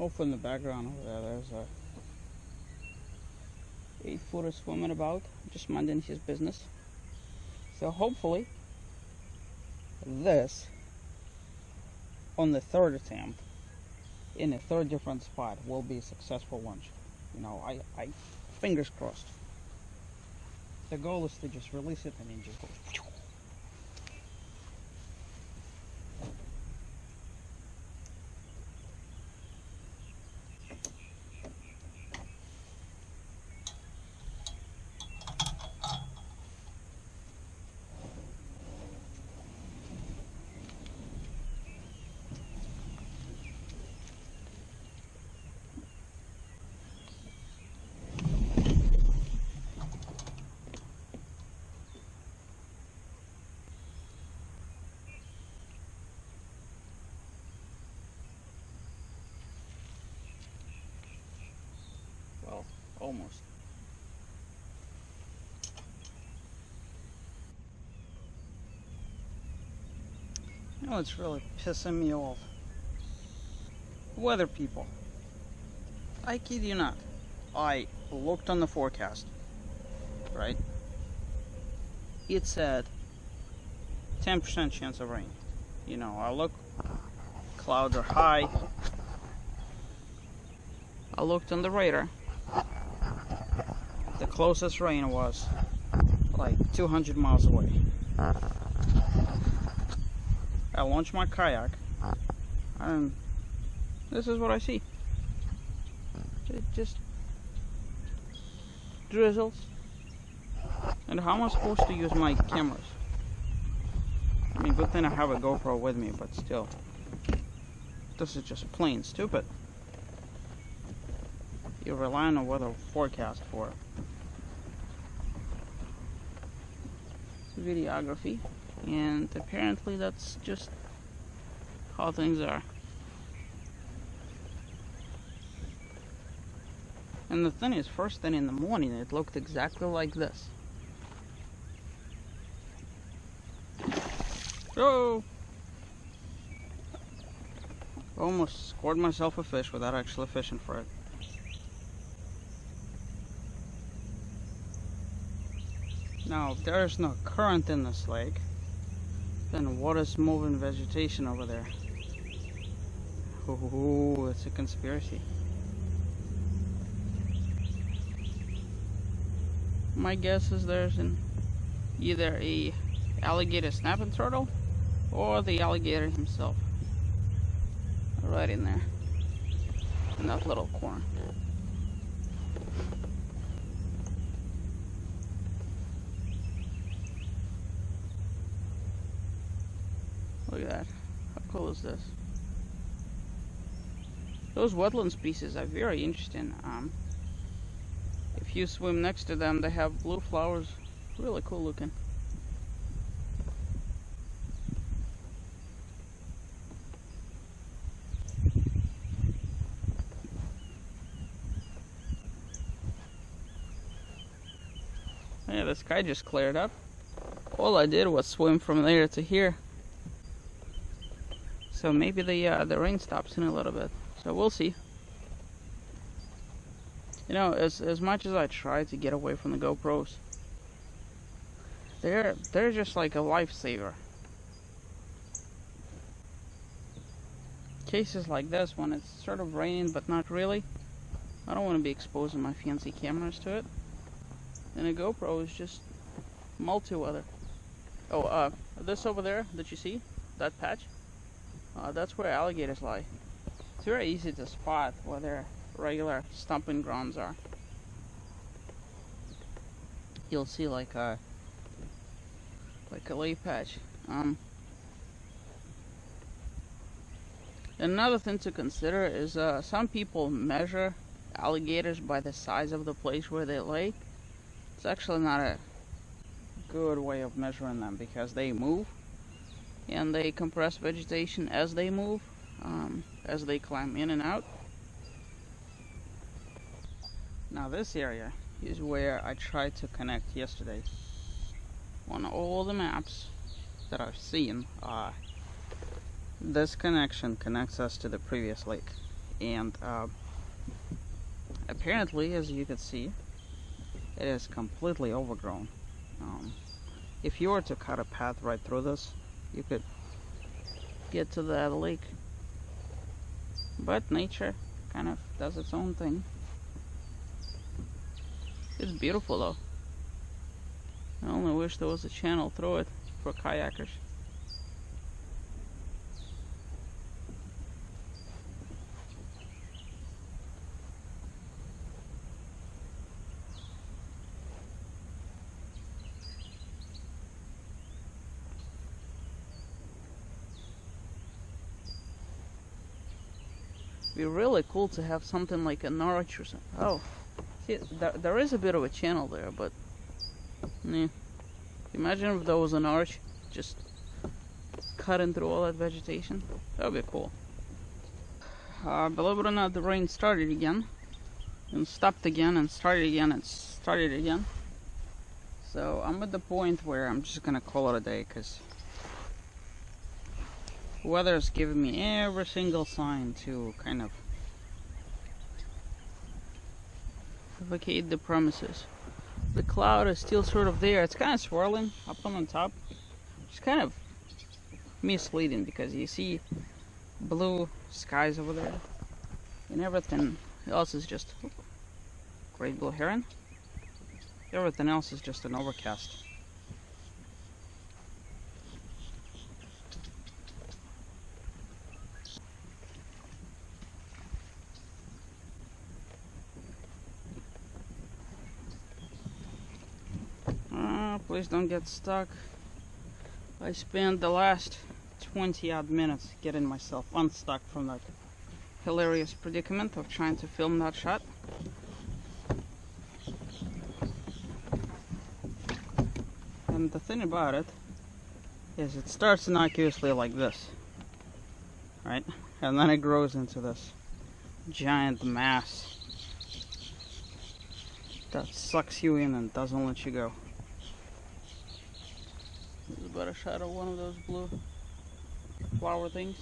Off in the background over there, there's a 8-footer swimming about, just minding his business. So hopefully this, on the third attempt, in a third different spot, will be a successful launch. You know, I fingers crossed. The goal is to just release it and then just go. Well, almost. You know what's really pissing me off? Weather people. I kid you not. I looked on the forecast, right? It said 10% chance of rain. You know, I look, clouds are high. I looked on the radar. The closest rain was like 200 miles away. I launched my kayak, and this is what I see. It just drizzles. And how am I supposed to use my cameras? I mean, good thing I have a GoPro with me, but still. This is just plain stupid. You rely on a weather forecast for videography, and apparently that's just how things are. And the thing is, first thing in the morning, it looked exactly like this. So, almost scored myself a fish without actually fishing for it. Now, if there is no current in this lake, then what is moving vegetation over there? Ooh, it's a conspiracy. My guess is there's either a alligator snapping turtle or the alligator himself. Right in there. In that little corner. Look at that. How cool is this? Those wetland species are very interesting. If you swim next to them, they have blue flowers. Really cool looking. Yeah, the sky just cleared up. All I did was swim from there to here. So maybe the rain stops in a little bit. So we'll see. You know, as much as I try to get away from the GoPros, they're just like a lifesaver. Cases like this, when it's sort of raining but not really, I don't want to be exposing my fancy cameras to it. And a GoPro is just multi-weather. Oh, this over there that you see, that patch, that's where alligators lie. It's very easy to spot where their regular stomping grounds are. You'll see like a lake patch. Another thing to consider is some people measure alligators by the size of the place where they lay. It's actually not a good way of measuring them because they move and they compress vegetation as they move, as they climb in and out. Now this area is where I tried to connect yesterday. On all the maps that I've seen, this connection connects us to the previous lake. and apparently, as you can see, it is completely overgrown. If you were to cut a path right through this, you could get to that lake. But nature kind of does its own thing. It's beautiful though. I only wish there was a channel through it for kayakers. It'd be really cool to have something like a Norwich or something. Oh, see, there is a bit of a channel there, but yeah. Imagine if there was an arch just cutting through all that vegetation. That would be cool. Believe it or not, the rain started again, and stopped again, and started again, and started again. So I'm at the point where I'm just gonna call it a day, because weather is giving me every single sign to kind of vacate the premises. The cloud is still sort of there. It's kind of swirling up on the top. It's kind of misleading because you see blue skies over there and everything else is just great blue heron. Everything else is just an overcast. Please don't get stuck. I spent the last 20 odd minutes getting myself unstuck from that hilarious predicament of trying to film that shot. And the thing about it is it starts innocuously like this, right? And then it grows into this giant mass that sucks you in and doesn't let you go. This is about a shot of one of those blue flower things.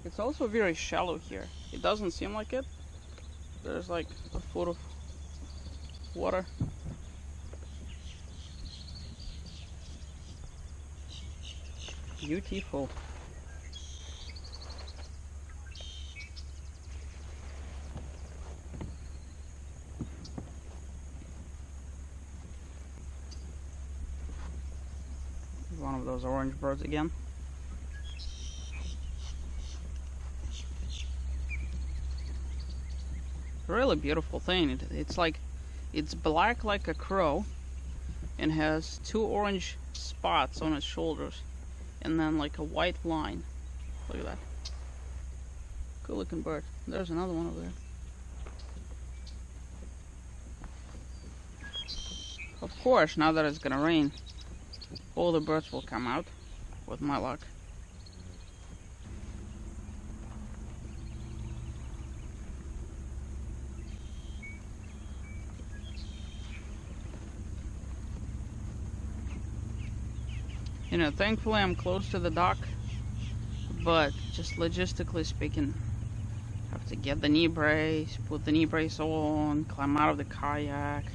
It's also very shallow here. It doesn't seem like it. There's like a foot of water. Beautiful. One of those orange birds again. Really beautiful thing. It's like, it's black like a crow and has two orange spots on its shoulders and then like a white line. Look at that. Cool looking bird. There's another one over there. Of course, now that it's gonna rain, all the birds will come out, with my luck. You know, thankfully I'm close to the dock, but just logistically speaking, I have to get the knee brace, put the knee brace on, climb out of the kayak,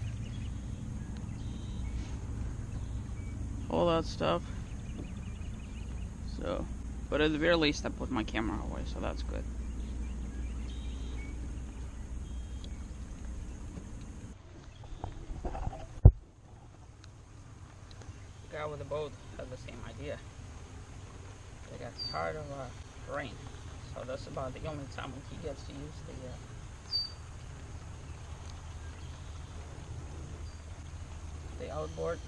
all that stuff. So, but at the very least I put my camera away, so that's good. The guy with the boat had the same idea. They got tired of rain, so that's about the only time when he gets to use the outboard.